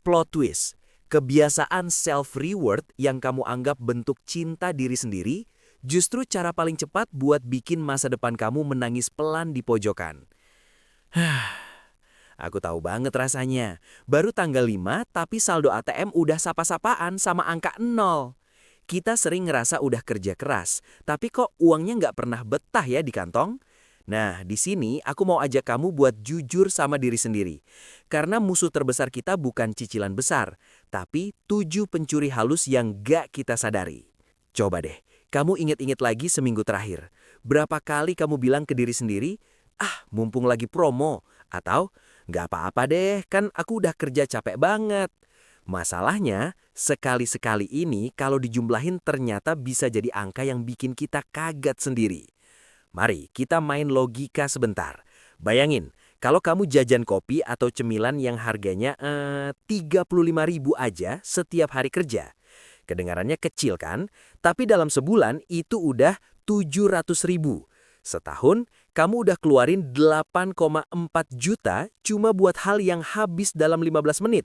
Plot twist, kebiasaan self-reward yang kamu anggap bentuk cinta diri sendiri, justru cara paling cepat buat bikin masa depan kamu menangis pelan di pojokan. Aku tahu banget rasanya. Baru tanggal 5, tapi saldo ATM udah sapa-sapaan sama angka 0. Kita sering ngerasa udah kerja keras, tapi kok uangnya nggak pernah betah ya di kantong? Nah, di sini aku mau ajak kamu buat jujur sama diri sendiri. Karena musuh terbesar kita bukan cicilan besar, tapi 7 pencuri halus yang gak kita sadari. Coba deh, kamu inget-inget lagi seminggu terakhir. Berapa kali kamu bilang ke diri sendiri, "Ah, mumpung lagi promo," atau "Nggak apa-apa deh, kan aku udah kerja capek banget." Masalahnya, sekali-sekali ini kalau dijumlahin ternyata bisa jadi angka yang bikin kita kaget sendiri. Mari kita main logika sebentar. Bayangin, kalau kamu jajan kopi atau cemilan yang harganya 35.000 aja setiap hari kerja. Kedengarannya kecil kan? Tapi dalam sebulan itu udah 700.000. Setahun, kamu udah keluarin 8,4 juta cuma buat hal yang habis dalam 15 menit.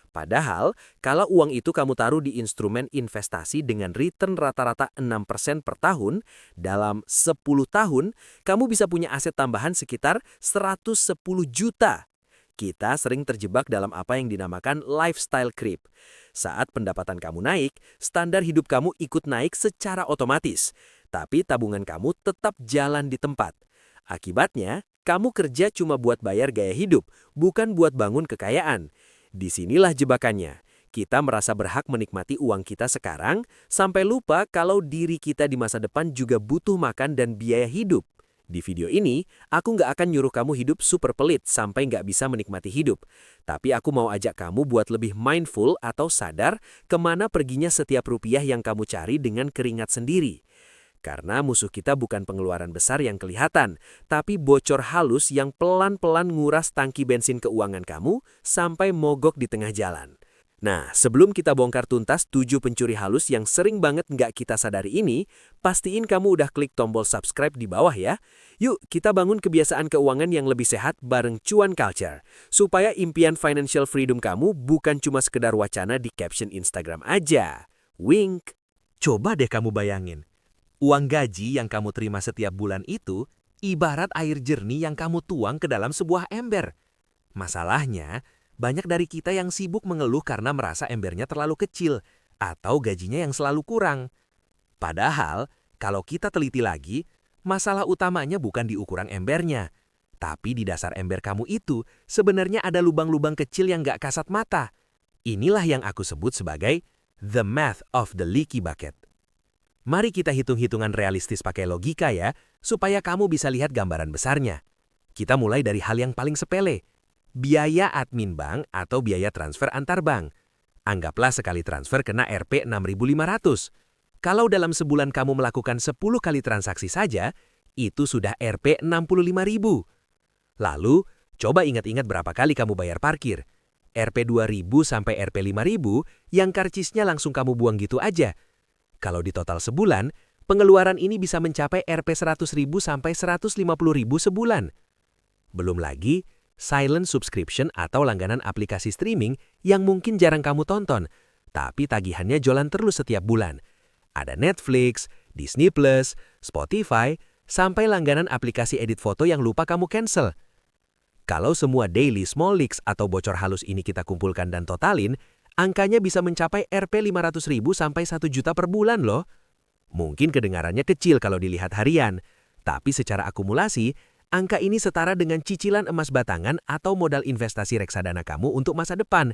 Padahal, kalau uang itu kamu taruh di instrumen investasi dengan return rata-rata 6% per tahun, dalam 10 tahun, kamu bisa punya aset tambahan sekitar 110 juta. Kita sering terjebak dalam apa yang dinamakan lifestyle creep. Saat pendapatan kamu naik, standar hidup kamu ikut naik secara otomatis. Tapi tabungan kamu tetap jalan di tempat. Akibatnya, kamu kerja cuma buat bayar gaya hidup, bukan buat bangun kekayaan. Disinilah jebakannya. Kita merasa berhak menikmati uang kita sekarang, sampai lupa kalau diri kita di masa depan juga butuh makan dan biaya hidup. Di video ini, aku nggak akan nyuruh kamu hidup super pelit sampai nggak bisa menikmati hidup. Tapi aku mau ajak kamu buat lebih mindful atau sadar kemana perginya setiap rupiah yang kamu cari dengan keringat sendiri. Karena musuh kita bukan pengeluaran besar yang kelihatan, tapi bocor halus yang pelan-pelan nguras tangki bensin keuangan kamu sampai mogok di tengah jalan. Nah, sebelum kita bongkar tuntas 7 pencuri halus yang sering banget nggak kita sadari ini, pastiin kamu udah klik tombol subscribe di bawah ya. Yuk, kita bangun kebiasaan keuangan yang lebih sehat bareng Cuan Culture. Supaya impian financial freedom kamu bukan cuma sekedar wacana di caption Instagram aja. Wink! Coba deh kamu bayangin. Uang gaji yang kamu terima setiap bulan itu ibarat air jernih yang kamu tuang ke dalam sebuah ember. Masalahnya, banyak dari kita yang sibuk mengeluh karena merasa embernya terlalu kecil atau gajinya yang selalu kurang. Padahal, kalau kita teliti lagi, masalah utamanya bukan di ukuran embernya. Tapi di dasar ember kamu itu sebenarnya ada lubang-lubang kecil yang gak kasat mata. Inilah yang aku sebut sebagai the math of the leaky bucket. Mari kita hitung-hitungan realistis pakai logika ya, supaya kamu bisa lihat gambaran besarnya. Kita mulai dari hal yang paling sepele. Biaya admin bank atau biaya transfer antar bank. Anggaplah sekali transfer kena Rp 6.500. Kalau dalam sebulan kamu melakukan 10 kali transaksi saja, itu sudah Rp 65.000. Lalu, coba ingat-ingat berapa kali kamu bayar parkir. Rp 2.000 sampai Rp 5.000 yang karcisnya langsung kamu buang gitu aja. Kalau di total sebulan, pengeluaran ini bisa mencapai Rp 100.000 sampai 150.000 sebulan. Belum lagi, silent subscription atau langganan aplikasi streaming yang mungkin jarang kamu tonton, tapi tagihannya jalan terus setiap bulan. Ada Netflix, Disney+, Spotify, sampai langganan aplikasi edit foto yang lupa kamu cancel. Kalau semua daily small leaks atau bocor halus ini kita kumpulkan dan totalin, angkanya bisa mencapai Rp 500.000 sampai 1 juta per bulan loh. Mungkin kedengarannya kecil kalau dilihat harian, tapi secara akumulasi, angka ini setara dengan cicilan emas batangan atau modal investasi reksadana kamu untuk masa depan.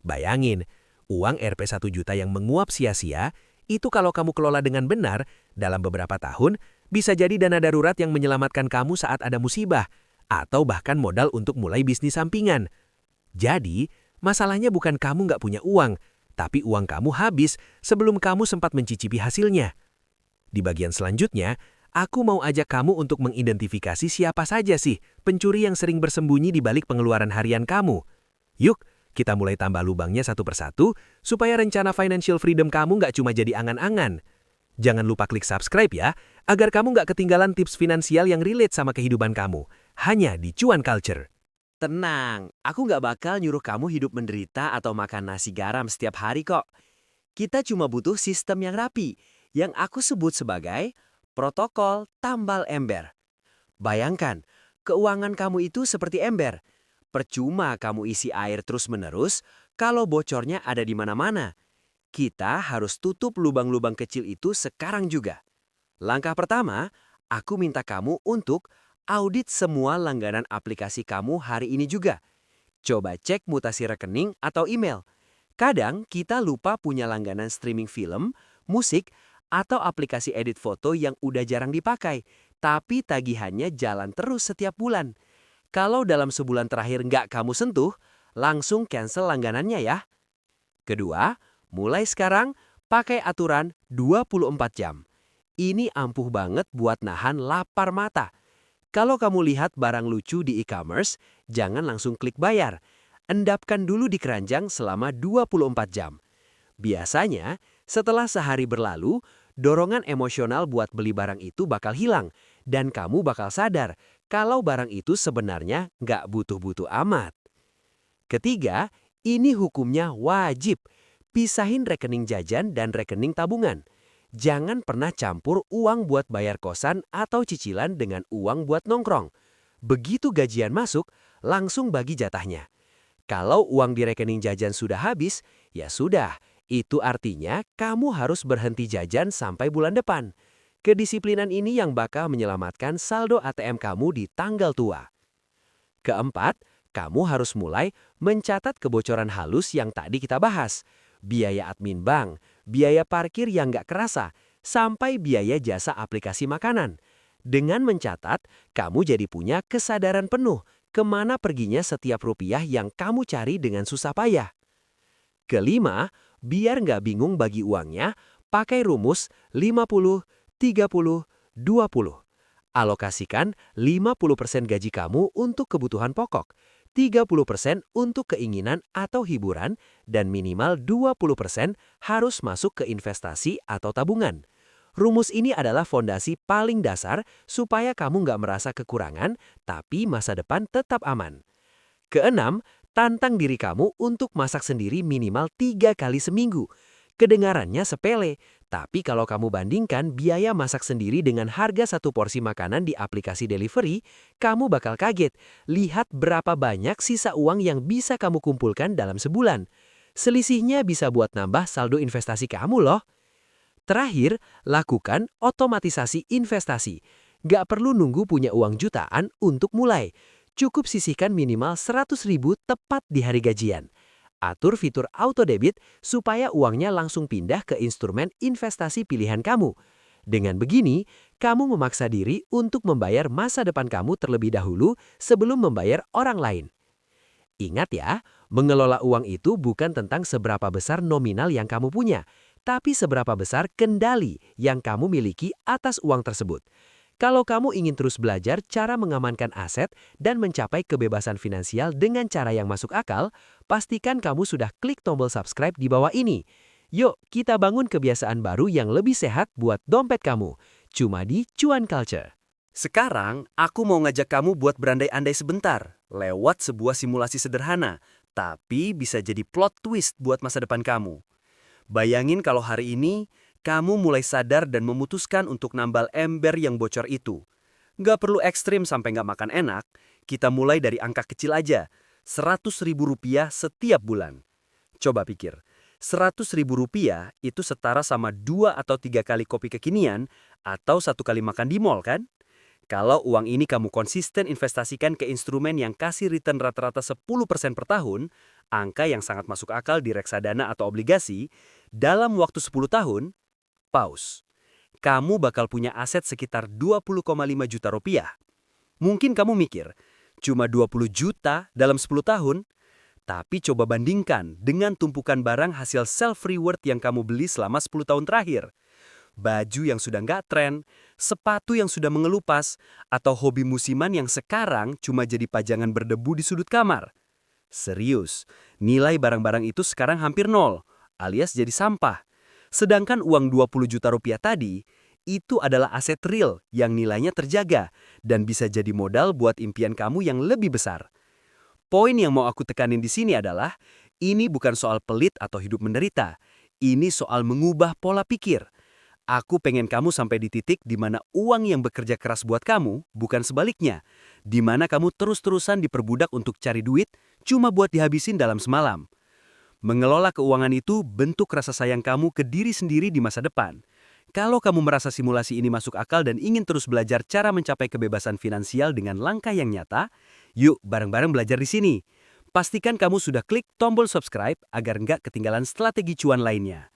Bayangin, uang Rp 1 juta yang menguap sia-sia, itu kalau kamu kelola dengan benar, dalam beberapa tahun, bisa jadi dana darurat yang menyelamatkan kamu saat ada musibah, atau bahkan modal untuk mulai bisnis sampingan. Jadi, masalahnya bukan kamu nggak punya uang, tapi uang kamu habis sebelum kamu sempat mencicipi hasilnya. Di bagian selanjutnya, aku mau ajak kamu untuk mengidentifikasi siapa saja sih pencuri yang sering bersembunyi di balik pengeluaran harian kamu. Yuk, kita mulai tambah lubangnya satu persatu, supaya rencana financial freedom kamu nggak cuma jadi angan-angan. Jangan lupa klik subscribe ya, agar kamu nggak ketinggalan tips finansial yang relate sama kehidupan kamu. Hanya di Cuan Culture. Tenang, aku nggak bakal nyuruh kamu hidup menderita atau makan nasi garam setiap hari kok. Kita cuma butuh sistem yang rapi, yang aku sebut sebagai protokol tambal ember. Bayangkan, keuangan kamu itu seperti ember. Percuma kamu isi air terus-menerus kalau bocornya ada di mana-mana. Kita harus tutup lubang-lubang kecil itu sekarang juga. Langkah pertama, aku minta kamu untuk audit semua langganan aplikasi kamu hari ini juga. Coba cek mutasi rekening atau email. Kadang kita lupa punya langganan streaming film, musik, atau aplikasi edit foto yang udah jarang dipakai, tapi tagihannya jalan terus setiap bulan. Kalau dalam sebulan terakhir nggak kamu sentuh, langsung cancel langganannya ya. Kedua, mulai sekarang pakai aturan 24 jam. Ini ampuh banget buat nahan lapar mata. Kalau kamu lihat barang lucu di e-commerce, jangan langsung klik bayar. Endapkan dulu di keranjang selama 24 jam. Biasanya, setelah sehari berlalu, dorongan emosional buat beli barang itu bakal hilang, dan kamu bakal sadar kalau barang itu sebenarnya nggak butuh-butuh amat. Ketiga, ini hukumnya wajib. Pisahin rekening jajan dan rekening tabungan. Jangan pernah campur uang buat bayar kosan atau cicilan dengan uang buat nongkrong. Begitu gajian masuk, langsung bagi jatahnya. Kalau uang di rekening jajan sudah habis, ya sudah. Itu artinya kamu harus berhenti jajan sampai bulan depan. Kedisiplinan ini yang bakal menyelamatkan saldo ATM kamu di tanggal tua. Keempat, kamu harus mulai mencatat kebocoran halus yang tadi kita bahas. Biaya admin bank, biaya parkir yang nggak kerasa, sampai biaya jasa aplikasi makanan. Dengan mencatat, kamu jadi punya kesadaran penuh kemana perginya setiap rupiah yang kamu cari dengan susah payah. Kelima, biar nggak bingung bagi uangnya, pakai rumus 50-30-20. Alokasikan 50% gaji kamu untuk kebutuhan pokok, 30% untuk keinginan atau hiburan, dan minimal 20% harus masuk ke investasi atau tabungan. Rumus ini adalah fondasi paling dasar supaya kamu nggak merasa kekurangan, tapi masa depan tetap aman. Keenam, tantang diri kamu untuk masak sendiri minimal 3 kali seminggu. Kedengarannya sepele, tapi kalau kamu bandingkan biaya masak sendiri dengan harga satu porsi makanan di aplikasi delivery, kamu bakal kaget. Lihat berapa banyak sisa uang yang bisa kamu kumpulkan dalam sebulan. Selisihnya bisa buat nambah saldo investasi kamu loh. Terakhir, lakukan otomatisasi investasi. Gak perlu nunggu punya uang jutaan untuk mulai. Cukup sisihkan minimal 100.000 tepat di hari gajian. Atur fitur auto debit supaya uangnya langsung pindah ke instrumen investasi pilihan kamu. Dengan begini, kamu memaksa diri untuk membayar masa depan kamu terlebih dahulu sebelum membayar orang lain. Ingat ya, mengelola uang itu bukan tentang seberapa besar nominal yang kamu punya, tapi seberapa besar kendali yang kamu miliki atas uang tersebut. Kalau kamu ingin terus belajar cara mengamankan aset dan mencapai kebebasan finansial dengan cara yang masuk akal, pastikan kamu sudah klik tombol subscribe di bawah ini. Yuk, kita bangun kebiasaan baru yang lebih sehat buat dompet kamu. Cuma di Cuan Culture. Sekarang, aku mau ngajak kamu buat berandai-andai sebentar, lewat sebuah simulasi sederhana, tapi bisa jadi plot twist buat masa depan kamu. Bayangin kalau hari ini, kamu mulai sadar dan memutuskan untuk nambal ember yang bocor itu. Nggak perlu ekstrim sampai nggak makan enak, kita mulai dari angka kecil aja, Rp100.000 setiap bulan. Coba pikir, Rp100.000 itu setara sama 2 atau 3 kali kopi kekinian, atau 1 kali makan di mall kan? Kalau uang ini kamu konsisten investasikan ke instrumen yang kasih return rata-rata 10% per tahun, angka yang sangat masuk akal di reksadana atau obligasi, dalam waktu 10 tahun, pause. Kamu bakal punya aset sekitar 20,5 juta rupiah. Mungkin kamu mikir, cuma 20 juta dalam 10 tahun? Tapi coba bandingkan dengan tumpukan barang hasil self-reward yang kamu beli selama 10 tahun terakhir. Baju yang sudah nggak tren, sepatu yang sudah mengelupas, atau hobi musiman yang sekarang cuma jadi pajangan berdebu di sudut kamar. Serius, nilai barang-barang itu sekarang hampir nol, alias jadi sampah. Sedangkan uang 20 juta rupiah tadi, itu adalah aset real yang nilainya terjaga dan bisa jadi modal buat impian kamu yang lebih besar. Poin yang mau aku tekanin di sini adalah, ini bukan soal pelit atau hidup menderita. Ini soal mengubah pola pikir. Aku pengen kamu sampai di titik di mana uang yang bekerja keras buat kamu, bukan sebaliknya. Di mana kamu terus-terusan diperbudak untuk cari duit, cuma buat dihabisin dalam semalam. Mengelola keuangan itu bentuk rasa sayang kamu ke diri sendiri di masa depan. Kalau kamu merasa simulasi ini masuk akal dan ingin terus belajar cara mencapai kebebasan finansial dengan langkah yang nyata, yuk bareng-bareng belajar di sini. Pastikan kamu sudah klik tombol subscribe agar nggak ketinggalan strategi cuan lainnya.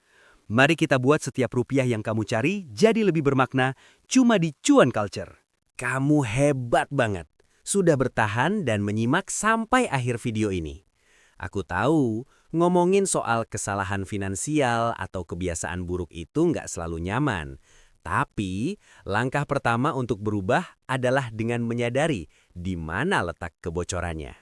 Mari kita buat setiap rupiah yang kamu cari jadi lebih bermakna cuma di Cuan Culture. Kamu hebat banget. Sudah bertahan dan menyimak sampai akhir video ini. Aku tahu, ngomongin soal kesalahan finansial atau kebiasaan buruk itu nggak selalu nyaman. Tapi, langkah pertama untuk berubah adalah dengan menyadari di mana letak kebocorannya.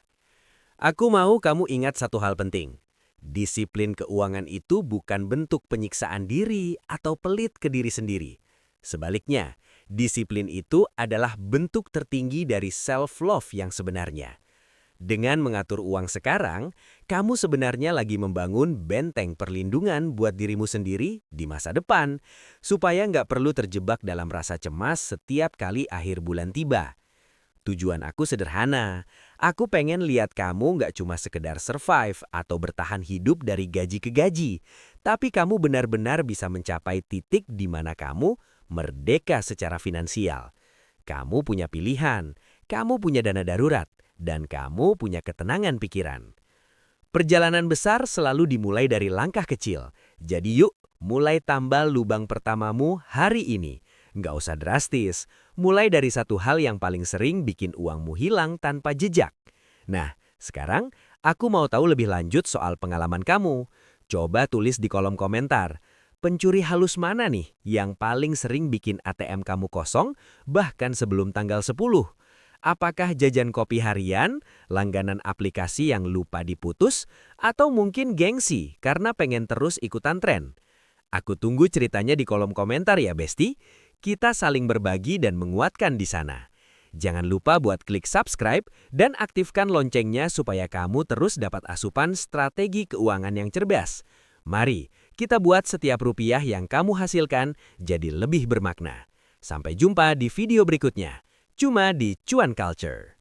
Aku mau kamu ingat satu hal penting. Disiplin keuangan itu bukan bentuk penyiksaan diri atau pelit ke diri sendiri. Sebaliknya, disiplin itu adalah bentuk tertinggi dari self-love yang sebenarnya. Dengan mengatur uang sekarang, kamu sebenarnya lagi membangun benteng perlindungan buat dirimu sendiri di masa depan, supaya nggak perlu terjebak dalam rasa cemas setiap kali akhir bulan tiba. Tujuan aku sederhana. Aku pengen lihat kamu nggak cuma sekedar survive atau bertahan hidup dari gaji ke gaji, tapi kamu benar-benar bisa mencapai titik di mana kamu merdeka secara finansial. Kamu punya pilihan, kamu punya dana darurat, dan kamu punya ketenangan pikiran. Perjalanan besar selalu dimulai dari langkah kecil. Jadi yuk, mulai tambal lubang pertamamu hari ini. Nggak usah drastis, mulai dari satu hal yang paling sering bikin uangmu hilang tanpa jejak. Nah, sekarang aku mau tahu lebih lanjut soal pengalaman kamu. Coba tulis di kolom komentar. Pencuri halus mana nih yang paling sering bikin ATM kamu kosong bahkan sebelum tanggal 10? Apakah jajan kopi harian, langganan aplikasi yang lupa diputus, atau mungkin gengsi karena pengen terus ikutan tren? Aku tunggu ceritanya di kolom komentar ya, Besti. Kita saling berbagi dan menguatkan di sana. Jangan lupa buat klik subscribe dan aktifkan loncengnya supaya kamu terus dapat asupan strategi keuangan yang cerdas. Mari, kita buat setiap rupiah yang kamu hasilkan jadi lebih bermakna. Sampai jumpa di video berikutnya. Cuma di Cuan Culture.